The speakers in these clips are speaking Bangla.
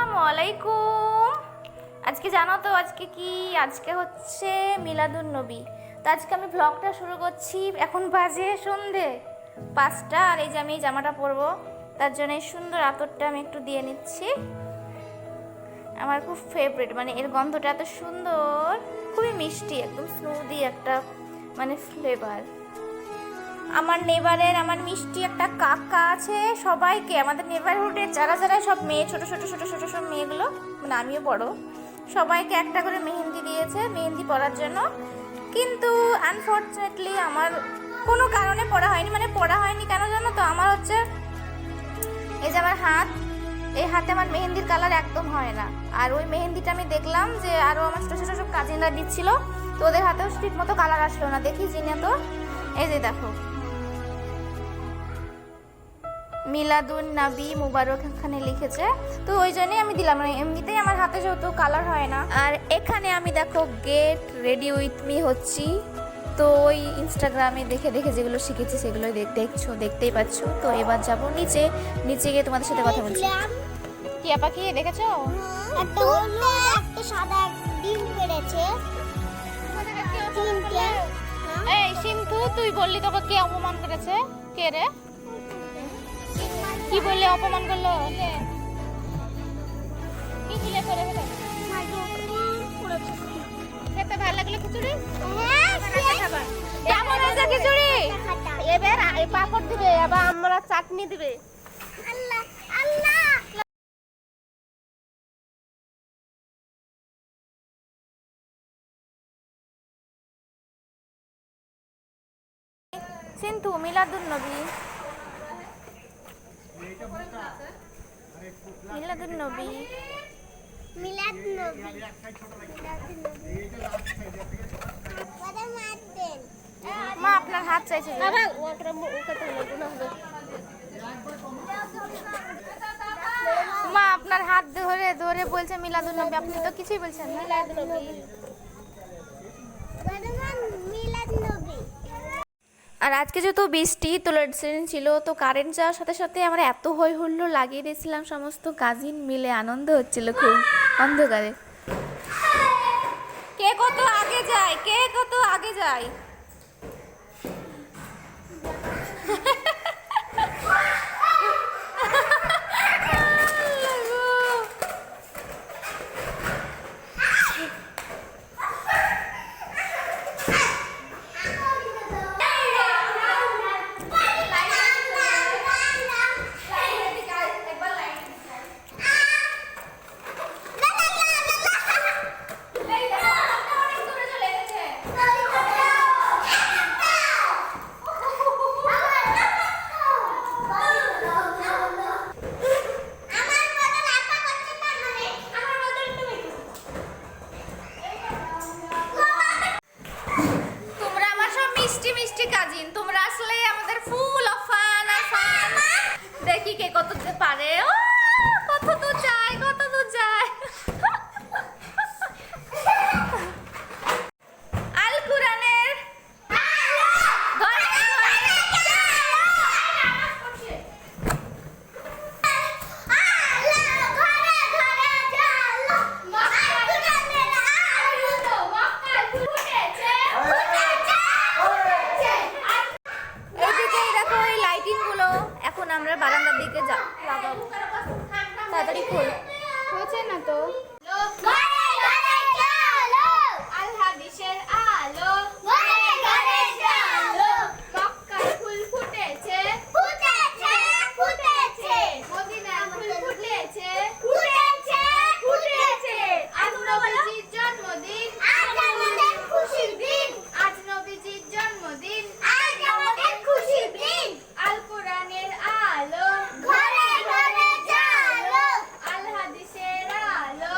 আসসালামু আলাইকুম। আজকে জানো তো আজকে কি, আজকে হচ্ছে মিলাদুন নবী। তো আজকে আমি ব্লগটা শুরু করছি। এখন বাজে সন্ধে 5টা, আর এই যে আমি জামাটা পরবো, তার জন্য এই সুন্দর আতরটা আমি একটু দিয়ে নিচ্ছি। আমার খুব ফেভারিট, মানে এর গন্ধটা এত সুন্দর, খুবই মিষ্টি, একদম স্মুদি একটা মানে ফ্লেভার। আমার নেবারের আমার মিষ্টি একটা কাকা আছে, সবাইকে আমাদের নেবারহুডের যারা যারা সব মেয়ে ছোট ছোট ছোট ছোট সব মেয়েগুলো, মানে আমিও বড়, সবাইকে একটা করে মেহেন্দি দিয়েছে মেহেন্দি পরার জন্য। কিন্তু আনফর্চুনেটলি আমার কোনো কারণে পড়া হয়নি, মানে পড়া হয়নি কেন জানো তো, আমার হচ্ছে এই যে আমার হাত, এই হাতে আমার মেহেন্দির কালার একদম হয় না। আর ওই মেহেন্দিটা আমি দেখলাম যে আরও আমার ছোটো ছোটো সব কাজিনরা দিচ্ছিল, তো ওদের হাতেও ঠিক মতো কালার আসলো না, দেখি জিনে তো এই যে দেখো মিলাদুন নবী মুবারক এখানে লিখেছে, তো ওই জন্যই আমি দিলাম। এমনিতেই আমার হাতে যেহেতু কালার হয় না। আর এখানে আমি দেখো গেট রেডি উইথ মি হচ্ছি, তো ওই ইনস্টাগ্রামে দেখে দেখে যেগুলো শিখেছি সেগুলোই দেখতেই পাচ্ছ। তো এবার যাব নিচে, নিচে গিয়ে তোমাদের সাথে কথা বলছি। টিয়া পাখি দেখেছো? একটা হলুদ একটা সাদা ডিম পেড়েছে। এই সিন্ধু, তুই বললি তোকে কে অপমান করেছে? কে রে? কি বললে অপমান করলো? কি দিলে করে ফেলে? খেতে ভালো লাগলো খিচুড়ি? কেমন হয়েছে খিচুড়ি? এবার পাপড় দিবে, আবার আমরা চাটনি দিবে। আল্লাহ আল্লাহ সিন্ধু মিলাদুন নবী, মিলাদুন নবী, মিলাদ নবী বড় মারতেন। মা আপনার হাত চাইছে যে। মা আপনার হাত ধরে ধরে বলছে মিলাদুন নবী, আপনি তো কিছুই বলছেন না। মিলাদ নবী মিলাদ নবী। আর আজকে যেহেতু বৃষ্টি, তো লোডশেডিং ছিল, তো কারেন্ট যাওয়ার সাথে সাথে আমরা এত হই হুল্লোড় লাগিয়ে দিয়েছিলাম, সমস্ত কাজিন মিলে আনন্দ হচ্ছিল খুব অন্ধকারে। কে কত আগে যায়, কে কত আগে যায়। কাজিন তোমরা আসলে আমাদের ফুল অফ ফান আর ফান। দেখি কে কত পারে, ও কত দূর যায়, কত দূর যায়। আল কুরআনের ঘরে ঘরে আমরা বারান্দার দিকে লাগাবো। তাড়াতাড়ি খোল, হয়েছে না তো। আল হাদিসের আলো ঘরে ঘরে জালো, মক্কায় ফুল ফুটেছে ফুটেছে ফুটেছে, মদিনায় ফুল ফুটেছে ফুটেছে ফুটেছে। আজ নবীজির জন্মদিন, আজ আমাদের খুশির দিন, আজ নবীজির জন্মদিন, আজ আমাদের খুশির দিন। আল কোরআনের আলো ঘরে ঘরে জালো, আল হাদিসের আলো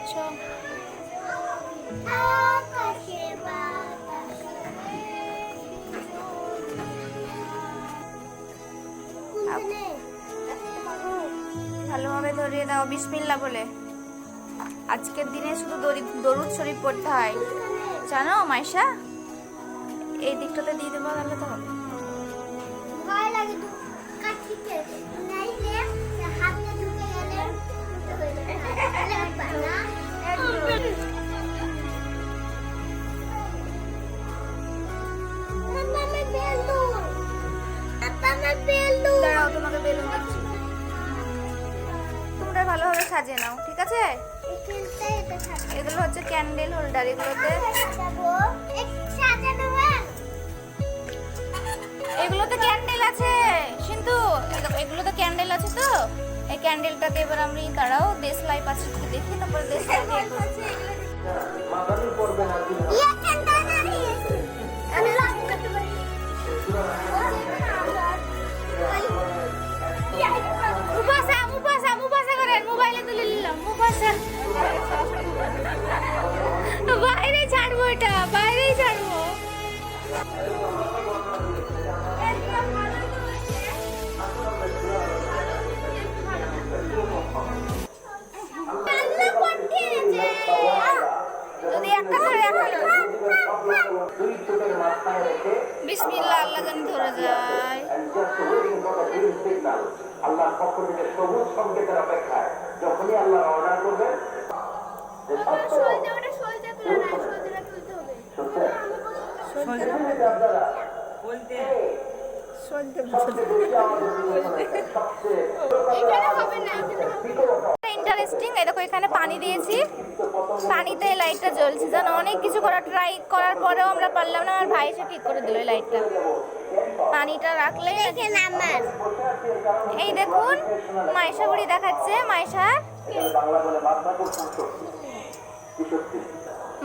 পাচ্ছ? আকাশে বাতাসে কোনখানে দেখতে পাবো? ভালোভাবে ধরিয়ে দাও বিসমিল্লাহ বলে। আজকের দিনে শুধু দরুদ শরীফ পড়তে হয়, জানো মাইশা? এই দিকটাতে দিয়ে দেবো তাহলে তো হবে। ভয় লাগে তো কাঠিতে নাইলে হাতে ঢুকে গেলে লাগবে না। মামা বেলুন, মামা বেলুন। দাঁড়াও, তোমাকে বেলুন দিচ্ছি। তোমরা ভালোভাবে সাজিয়ে নাও, ঠিক আছে? এখানটায় এটা থাকে। এগুলো হচ্ছে ক্যান্ডেল হোল্ডার, এগুলোতে সাজাবো, সাজানো হয়। এগুলোতে ক্যান্ডেল আছে কিন্তু এগুলোতে ক্যান্ডেল আছে তো এই ক্যান্ডেলটাকে এবার আমি দাঁড়াও দেশলাই পাচ্ছি কি দেখি, তারপর দেশলাই দিয়ে করছি। এখানটা দাঁড়িয়ে আমি লক করতে পারি। মুবাসা করেন, মোবাইলে তুলে নিলাম মুবাসা। বাইরে ছাড়বো, এটা বাইরেই ছাড়বো। যদি একটা ধরে বিসমিল্লাহ, আল্লাহ জানি ধরে যায়। আল্লাহ পক্ষ থেকে সবুজ সংকেতের অপেক্ষায় যখনই আল্লাহ অর্ডার করবেন ইন্টারেস্টিং, এই দেখো এখানে পানি দিয়েছি, পানিতে লাইটটা জ্বলছে। জানো অনেক কিছু ট্রাই করার পরেও আমরা পারলাম না, আমার ভাই এসে ঠিক করে দিল এই লাইটটা। পানিটা রাখলে আমার এই দেখুন মাইশা বুড়ি দেখাচ্ছে।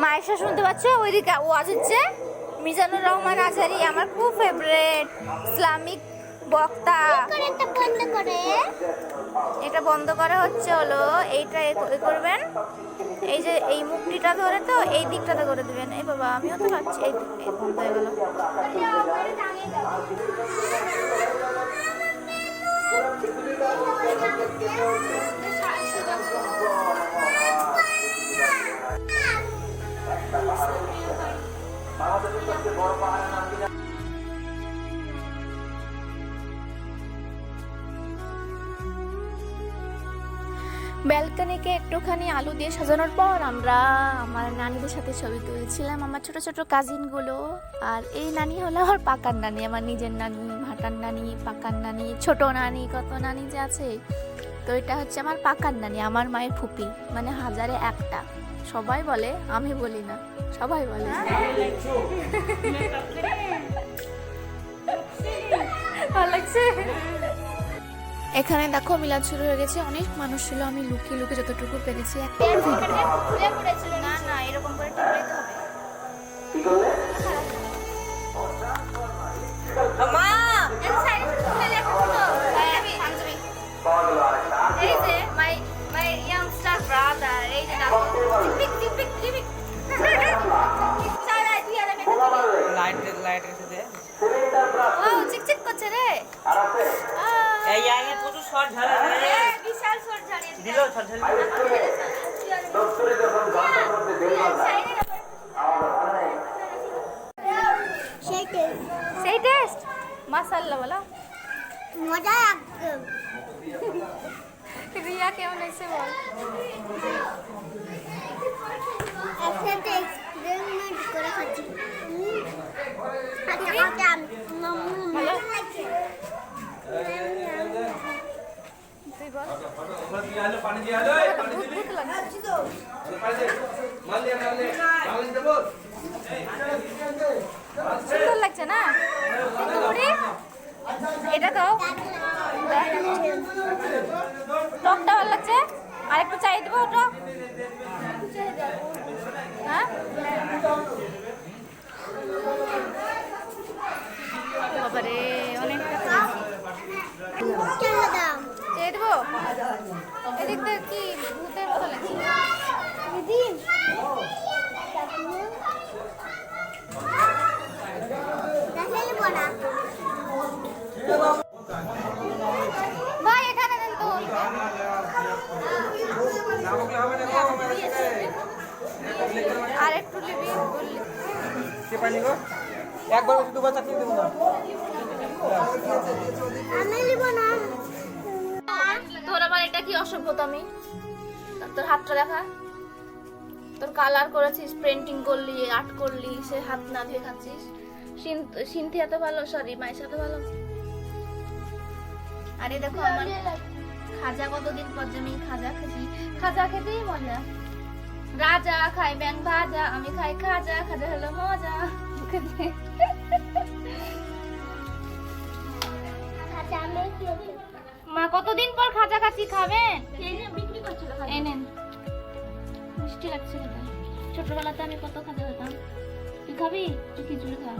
মাইশা শুনতে পাচ্ছ? ওইদিকে ওয়াজ হচ্ছে। মিজানুর রহমান আজহারি আমার খুব ফেভারিট ইসলামিক বক্তা। করে একটা বন্ধ করে এটা বন্ধ করা হচ্ছে হলো এইটা করবেন, এই যে এই মুখটিটা ধরে তো এই দিকটাতে করে দিবেন। এই বাবা আমিও তো পাচ্ছি, এই বন্ধ হয়ে গেল। বাংলাদেশের সবচেয়ে বড় পাহাড়ের নাম কি? ব্যালকনিকে একটুখানি আলু দিয়ে সাজানোর পর আমরা আমার নানিদের সাথে ছবি তুলছিলাম, আমার ছোট ছোট কাজিনগুলো। আর এই নানি হলো আমার পাকার নানি, আমার নিজের নানি, ভাটার নানি, পাকার নানি, ছোট নানি, কত নানি যে আছে। তো এটা হচ্ছে আমার পাকার নানি, আমার মায়ের ফুপি, মানে হাজারে একটা। সবাই বলে, আমি বলি না, সবাই বলে। ভালো লাগছে। এখানে দেখো মিলাদ শুরু হয়ে গেছে, অনেক মানুষ ছিল, আমি লুকিয়ে লুকিয়ে যতটুকু পেরেছি একটা না না এরকম করে টিপলেই তো হবে। এই যে মাই ইয়াংস্টার ব্রাদার, এই যে দেখো টিপিক লাইট রেখে দে। ও চিকচিক করছে রে। এই আগে প্রচুর শর্ট ঝাড়ে রে। বিশাল শর্ট ঝাড়িয়ে দিল শর্ট ঝাড়ে। সেই টেস্ট মাশাআল্লাহ বলো। মজা একদম। রিয়া কেমন হয়েছে বল। একসাথে এক্সপেরিমেন্ট করে খাচ্ছি। আচ্ছা ভালো তুই বল। ভূত লাগছে। সুন্দর লাগছে না কিন্তু বুড়ি? এটা তো টকটা ভালো লাগছে, আর একটু চাই দেবো টক। হ্যাঁ বাবারে অনেকটা চলো দাও। চেয়ে দেবো। এদিক থেকে কি ভূতের মতো লাগছে। পাইনি গো একবার বলছি দুবার চাকরি দেবো না আমি নিব না তোর আবার এটা কি অসভ্যতামি? তোর হাতটা দেখা, তোর কালার করেছিস, পেন্টিং করলি, আর্ট করলি, সে হাত না দিয়ে খাচ্ছিস। সিনথিয়া তো ভালো, সরি মাইশা তো ভালো। আরে দেখো আমার খাজা, কতদিন পর যে আমি খাজা খেছি, খাজা খেতেই মজা। রাজা খাই ব্যাং ভাজা, আমি খাই খাজা, খাজা হলো মজা। আচ্ছা আমি কি মা কতদিন পর খাজা খাচ্ছি, খাবেন? এই নেন, মিষ্টি লাগছে খেতে। ছোটবেলাতে আমি কত খাজা খেতাম। তুই খাবি? তুই খিচুড়ি খা।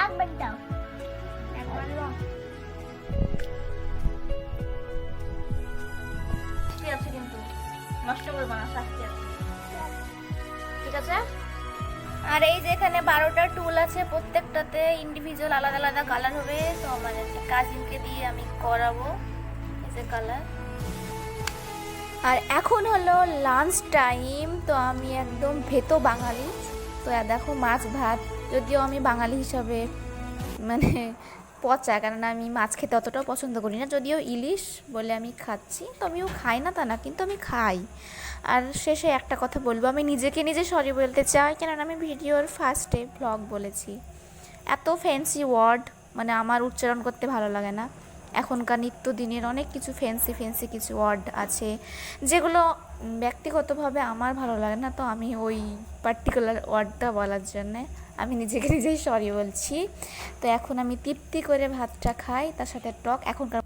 একবার দাও একবার দাও শাস্তি আছে কিন্তু, নষ্ট করবে না, শাস্তি আছে, ঠিক আছে? আর এই যে এখানে 12টা টুল আছে, প্রত্যেকটাতে ইন্ডিভিজুয়াল আলাদা আলাদা কালার হবে। তো আমার একটা কাজিনকে দিয়ে আমি করাবো এই যে কালার। আর এখন হলো লাঞ্চ টাইম, তো আমি একদম ভেতো বাঙালি। তো দেখো মাছ ভাত, যদিও আমি বাঙালি হিসাবে মানে পচা, কারণ আমি মাছ খেতে অতটাও পছন্দ করি না। যদিও ইলিশ বলে আমি খাচ্ছি, তো আমিও খাই না তা না, কিন্তু আমি খাই। আর শেষে একটা কথা বলবো, আমি নিজেকে নিজে সরি বলতে চাই, কেননা আমি ভিডিওর ফার্স্টে ব্লগ বলেছি। এত ফ্যান্সি ওয়ার্ড মানে আমার উচ্চারণ করতে ভালো লাগে না। এখনকার নিত্যদিনের অনেক কিছু ফ্যান্সি কিছু ওয়ার্ড আছে যেগুলো ব্যক্তিগতভাবে আমার ভালো লাগে না। তো আমি ওই পার্টিকুলার ওয়ার্ডটা বলার জন্যে আমি নিজেকে নিজেই সরি বলছি। তো এখন আমি তৃপ্তি করে ভাতটা খাই, তার সাথে টক। এখনকার